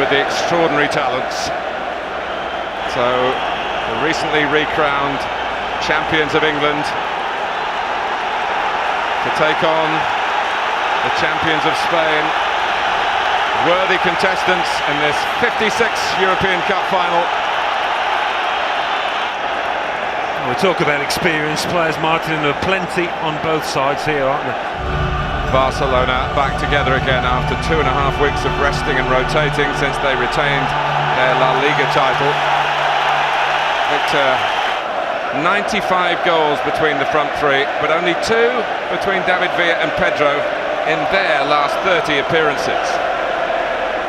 with the extraordinary talents. So, the recently recrowned champions of England to take on the champions of Spain. Worthy contestants in this 56th European Cup final. We talk about experienced players, Martin, and there are plenty on both sides here, aren't there? Barcelona back together again after 2.5 weeks of resting and rotating since they retained their La Liga title. Victor, 95 goals between the front three, but only 2 between David Villa and Pedro in their last 30 appearances.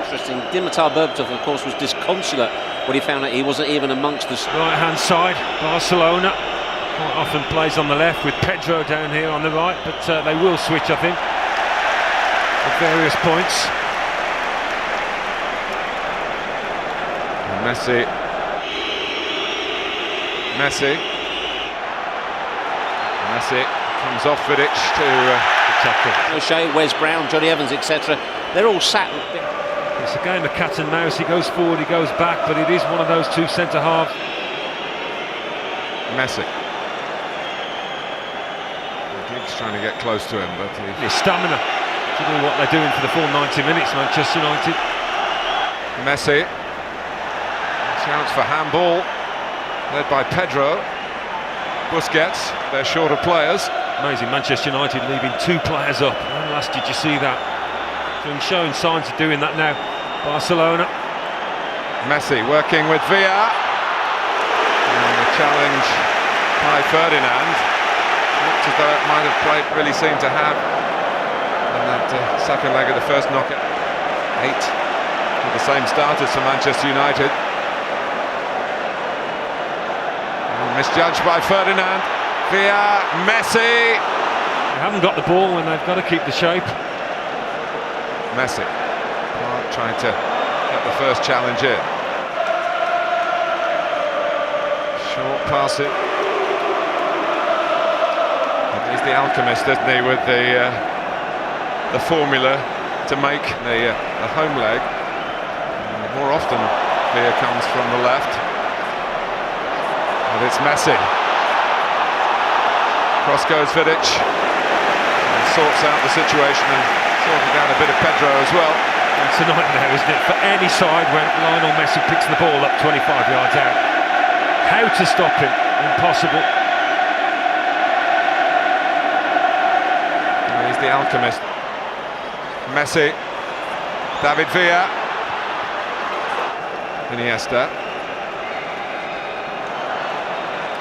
Interesting. Dimitar Berbatov, of course, was disconsolate when he found out he wasn't even amongst the right-hand side. Barcelona quite often plays on the left with Pedro down here on the right, but they will switch, I think, at various points. And Messi comes off Vidic to tackle. O'Shea, Wes Brown, Johnny Evans, etc. They're all sat. It's a game of cat and mouse. He goes forward, he goes back, but it is one of those two centre-halves. Messi. Giggs trying to get close to him, but his stamina to do what they're doing for the full 90 minutes, Manchester United. Messi. Chance for handball, led by Pedro. Busquets, they're shorter players. Amazing, Manchester United leaving 2 players up. When last did you see that? So he's showing signs of doing that now. Barcelona. Messi working with Villa. And the challenge by Ferdinand. Looked as though it might have played, really seemed to have. And that second leg of the first knockout. 8 with the same starters for Manchester United. Misjudged by Ferdinand. Villa, Messi. They haven't got the ball when they've got to keep the shape. Messi trying to get the first challenge in. Short pass it. He's the alchemist, isn't he, with the formula to make the home leg. And more often, Villa comes from the left. And it's Messi. Cross goes Vidic. And sorts out the situation and sorted out a bit of Pedro as well. It's a nightmare, isn't it, for any side when Lionel Messi picks the ball up 25 yards out. How to stop him? Impossible. He's the alchemist. Messi. David Villa. Iniesta.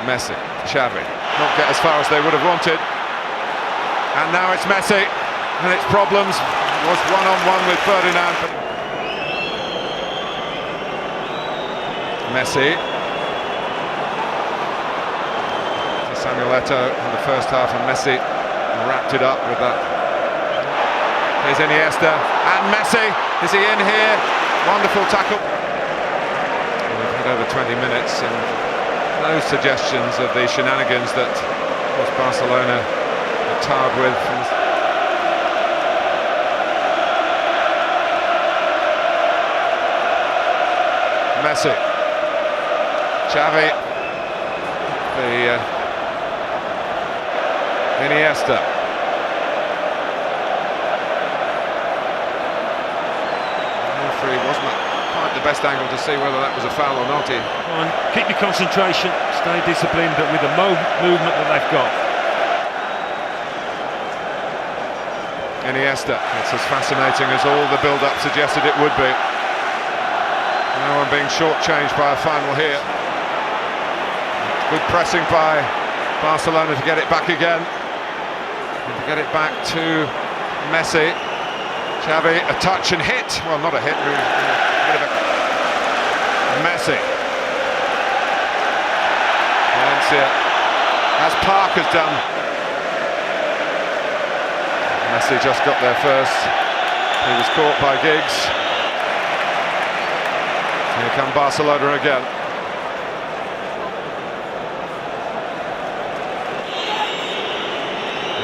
Messi, Xavi, not get as far as they would have wanted, and now it's Messi, and its problems was one-on-one with Ferdinand. Messi, Samuel Eto'o in the first half, and Messi wrapped it up with that. Here's Iniesta, and Messi, is he in here? Wonderful tackle. We've had over 20 minutes, and no suggestions of the shenanigans that was Barcelona are tarred with. Messi, Xavi, Iniesta. Referee wasn't quite the best angle to see whether that was a foul or not. Come on, keep your concentration, stay disciplined, but with the movement that they've got. Iniesta, it's as fascinating as all the build-up suggested it would be. No one being shortchanged by a final here. Good pressing by Barcelona to get it back again. And to get it back to Messi. Xavi, a touch and hit. Well, not a hit, Messi. Valencia, as Park has done. Messi just got there first. He was caught by Giggs. Here come Barcelona again.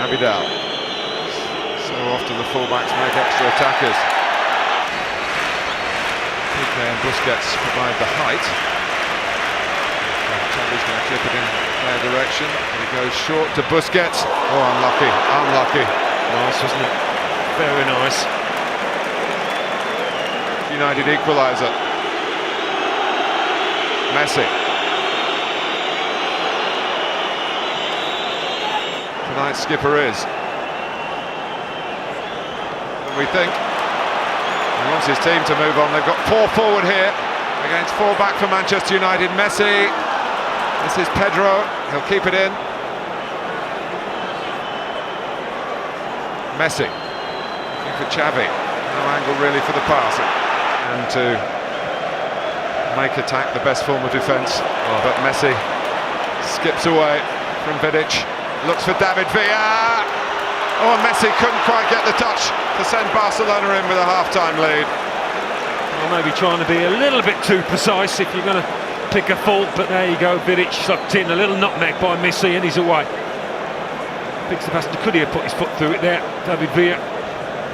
Abidal. So often the fullbacks make extra attackers. and Busquets provide the height. Xavi's going to clip it in their direction. He goes short to Busquets. Oh, unlucky, unlucky. Nice, wasn't it? Very nice. United equaliser. Messi. Tonight's skipper is. And we think he wants his team to move on. They've got 4 forward here against 4 back for Manchester United. Messi. This is Pedro. He'll keep it in. Messi. Looking for Xavi. No angle really for the pass. And to make attack the best form of defence. But Messi skips away from Vidic. Looks for David Villa. Oh, and Messi couldn't quite get the touch to send Barcelona in with a half-time lead. Well, maybe trying to be a little bit too precise if you're going to pick a fault, but there you go. Vidic sucked in, a little nutmeg by Messi, and he's away. Picks the pass. Could he have put his foot through it there? David Villa.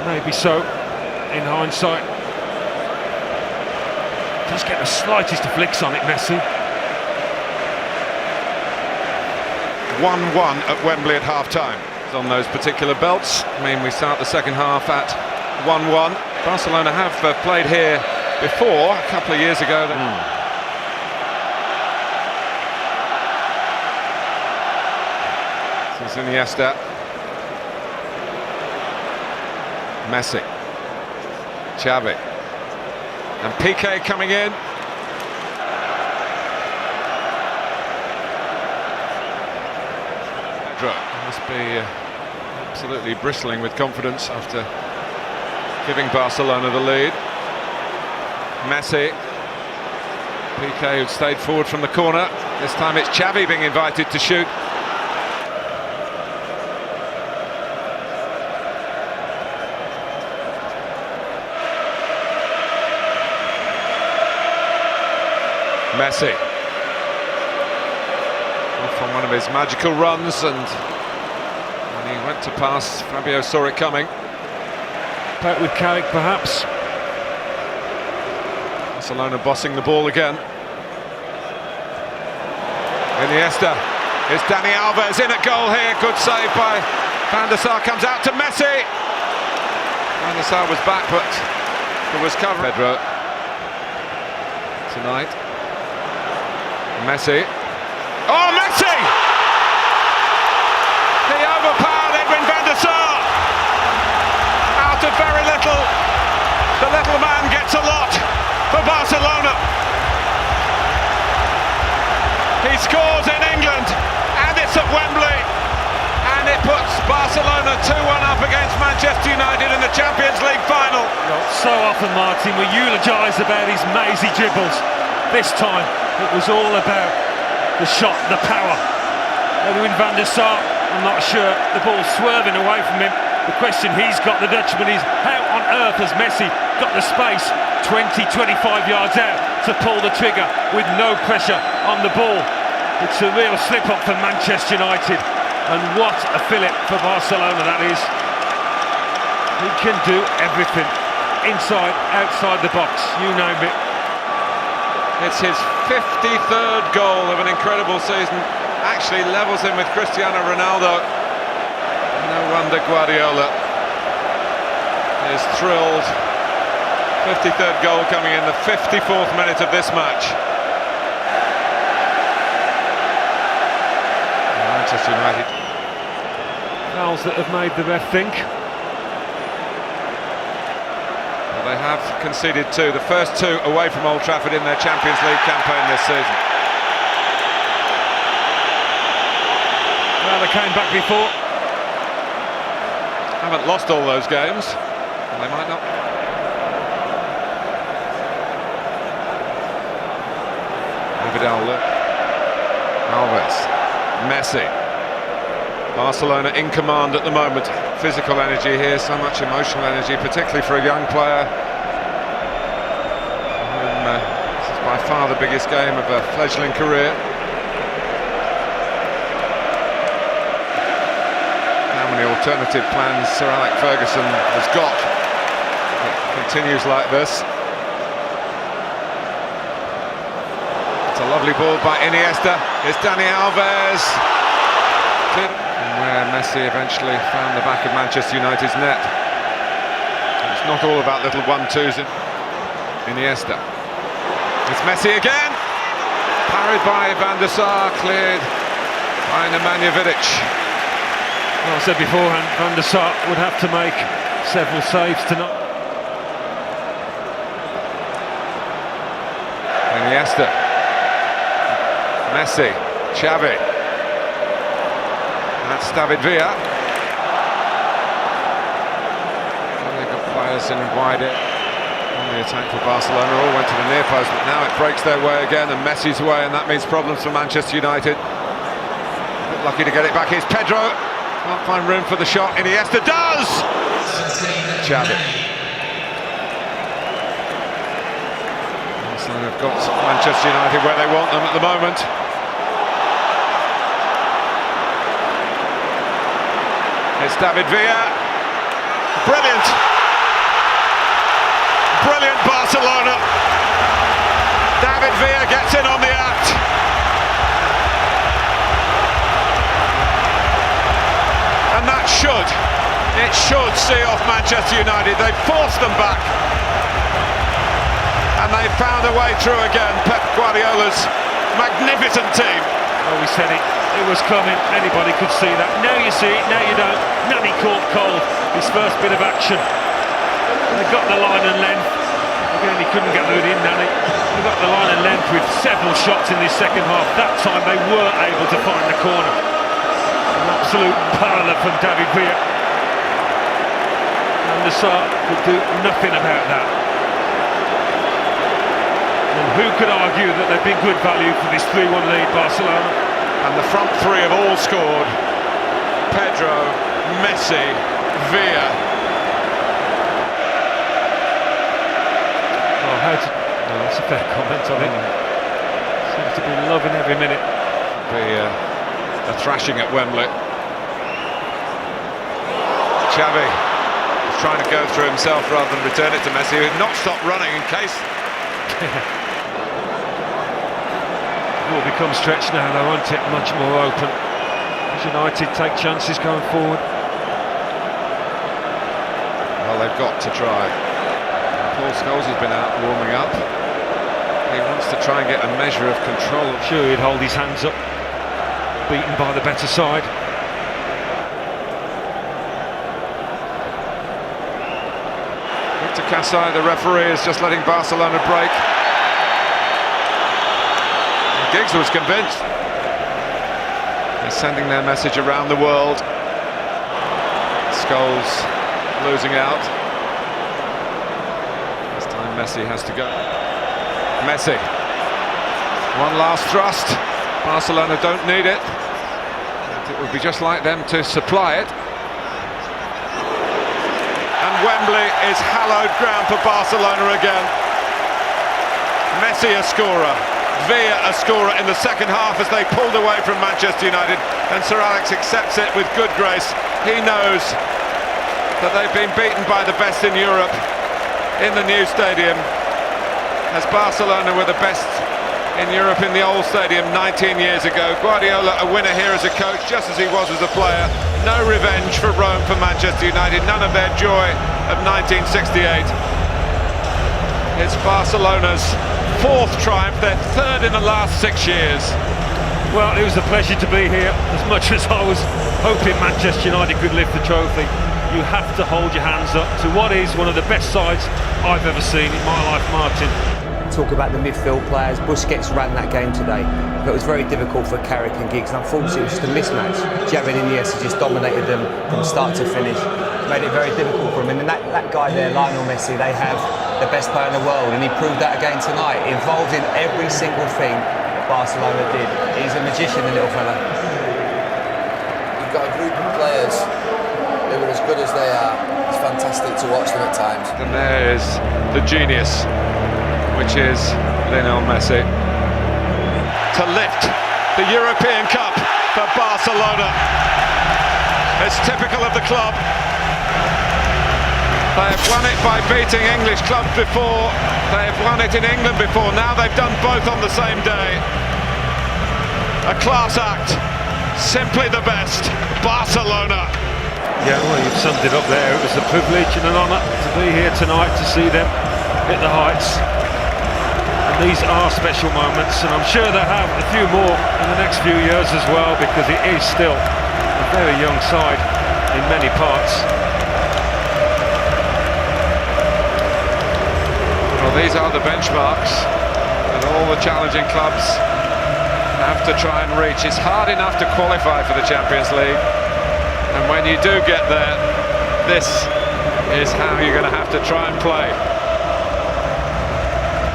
Maybe so, in hindsight. Does get the slightest of flicks on it, Messi. 1-1 at Wembley at half-time. On those particular belts, I mean, we start the second half at 1-1. Barcelona have played here before, a couple of years ago. This is Iniesta. Messi. Xavi. And Piqué coming in. Pedro must be absolutely bristling with confidence after giving Barcelona the lead. Messi. Piqué, who stayed forward from the corner. This time it's Xavi being invited to shoot. Messi. Off on one of his magical runs, and when he went to pass, Fabio saw it coming. Back with Carrick, perhaps. Barcelona bossing the ball again. Iniesta. It's Dani Alves in at goal here. Good save by Van der Sar. Comes out to Messi. Van der Sar was back, but there was cover. Pedro tonight. Messi. Oh, Messi! He overpowered Edwin van der Sar. Out of very little, the little man gets a lot for Barcelona. He scores in England, and it's at Wembley, and it puts Barcelona 2-1 up against Manchester United in the Champions League final. So often, Martin, we eulogise about his mazy dribbles. This time, it was all about the shot, the power. Edwin van der Sar, I'm not sure, the ball's swerving away from him. The question he's got, the Dutchman, is how on earth has Messi got the space 20-25 yards out to pull the trigger with no pressure on the ball? It's a real slip-up for Manchester United, and what a fillip for Barcelona that is. He can do everything, inside, outside the box, you name it. It's his 53rd goal of an incredible season. Actually levels him with Cristiano Ronaldo. No wonder Guardiola is thrilled. 53rd goal coming in the 54th minute of this match. Manchester United. Fouls that have made the ref think. They have conceded 2, the first 2 away from Old Trafford in their Champions League campaign this season. Well, they came back before. Haven't lost all those games, and they might not. Alves, Messi. Barcelona in command at the moment. Physical energy here, so much emotional energy, particularly for a young player. This is by far the biggest game of a fledgling career. How many alternative plans Sir Alex Ferguson has got? It continues like this. Lovely ball by Iniesta. It's Dani Alves. And where Messi eventually found the back of Manchester United's net. It's not all about little 1-2s in Iniesta. It's Messi again. Parried by Van der Sar, cleared by Nemanja Vidic. Well, I said beforehand, Van der Sar would have to make several saves tonight. Iniesta, Messi, Xavi, that's David Villa. And they've got players in wide on the attack for Barcelona, all went to the near post, but now it breaks their way again, and Messi's way, and that means problems for Manchester United. Lucky to get it back, here's Pedro, can't find room for the shot, Iniesta does! Xavi. So they've got Manchester United where they want them at the moment. It's David Villa. Brilliant! Brilliant Barcelona! David Villa gets in on the act. And that should see off Manchester United. They forced them back. And they found a way through again. Pep Guardiola's magnificent team. Well, we said it was coming, anybody could see that. Now you see it, now you don't. Nani caught cold, his first bit of action. They got the line and length. Again, he couldn't get it in, Nani. They got the line and length with several shots in this second half. That time they were able to find the corner. An absolute parlour from David Villa. And the Sar could do nothing about that. And who could argue that they've been good value for this 3-1 lead, Barcelona? And the front three have all scored. Pedro, Messi, Villa. Oh, no, that's a fair comment, I think. Seems to be loving every minute. Be a thrashing at Wembley. Xavi is trying to go through himself rather than return it to Messi, who had not stopped running in case. It will become stretched now, they won't it? Much more open. As United take chances going forward. Well, they've got to try. Paul Scholes has been out warming up. He wants to try and get a measure of control. Sure, he'd hold his hands up. Beaten by the better side. Victor Kasai, the referee, is just letting Barcelona break. Giggs was convinced. They're sending their message around the world. Scholes losing out. This time Messi has to go. Messi. One last thrust. Barcelona don't need it. It would be just like them to supply it. And Wembley is hallowed ground for Barcelona again. Messi a scorer. Villa a scorer in the second half as they pulled away from Manchester United, and Sir Alex accepts it with good grace. He knows that they've been beaten by the best in Europe in the new stadium, as Barcelona were the best in Europe in the old stadium 19 years ago. Guardiola a winner here as a coach, just as he was as a player. No revenge for Rome for Manchester United, none of their joy of 1968. It's Barcelona's fourth triumph, their third in the last 6 years. Well, it was a pleasure to be here. As much as I was hoping Manchester United could lift the trophy, you have to hold your hands up to what is one of the best sides I've ever seen in my life, Martin. Talk about the midfield players. Busquets ran that game today, but it was very difficult for Carrick and Giggs, and unfortunately it was just a mismatch. Xavi and Iniesta just dominated them from start to finish. Made it very difficult for them, and that guy there, Lionel Messi, they have the best player in the world, and he proved that again tonight, involved in every single thing Barcelona did. He's a magician, the little fella. You've got a group of players who are as good as they are. It's fantastic to watch them at times. And there is the genius, which is Lionel Messi, to lift the European Cup for Barcelona. It's typical of the club. They have won it by beating English clubs before. They have won it in England before. Now they've done both on the same day. A class act. Simply the best. Barcelona. Yeah, well, you've summed it up there. It was a privilege and an honour to be here tonight to see them hit the heights. And these are special moments, and I'm sure they'll have a few more in the next few years as well, because it is still a very young side in many parts. Well, these are the benchmarks that all the challenging clubs have to try and reach. It's hard enough to qualify for the Champions League, and when you do get there, this is how you're going to have to try and play.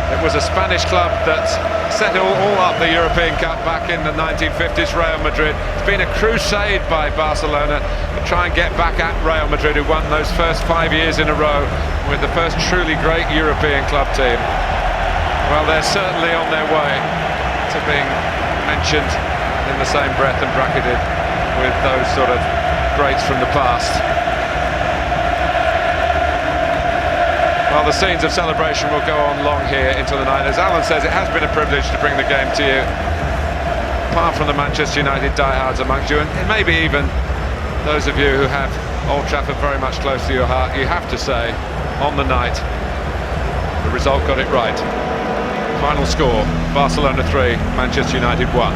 It was a Spanish club that set it all up the European Cup back in the 1950s, Real Madrid. It's been a crusade by Barcelona to try and get back at Real Madrid, who won those first 5 years in a row with the first truly great European club team. Well, they're certainly on their way to being mentioned in the same breath and bracketed with those sort of greats from the past. Well, the scenes of celebration will go on long here into the night. As Alan says, it has been a privilege to bring the game to you. Apart from the Manchester United diehards amongst you, and maybe even those of you who have Old Trafford very much close to your heart, you have to say, on the night, the result got it right. Final score, Barcelona 3, Manchester United 1.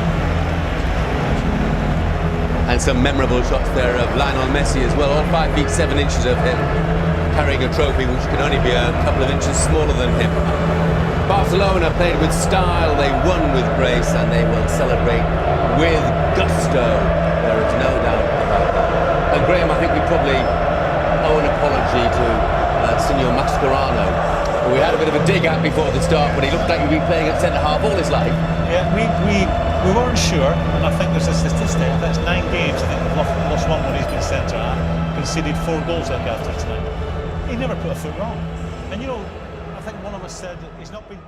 And some memorable shots there of Lionel Messi as well, all 5 feet 7 inches of him, carrying a trophy which can only be a couple of inches smaller than him. Barcelona played with style, they won with grace, and they will celebrate with gusto. There is no doubt about that. And Graham, I think we probably owe an apology to Signor Mascherano, who we had a bit of a dig at before the start, but he looked like he'd been playing at centre-half all his life. Yeah, we weren't sure, and I think there's a statistic. I think it's 9 games. I think they've lost one when he's been centre-half, conceded 4 goals like after tonight. He never put a foot wrong. And you know, I think one of us said he's not been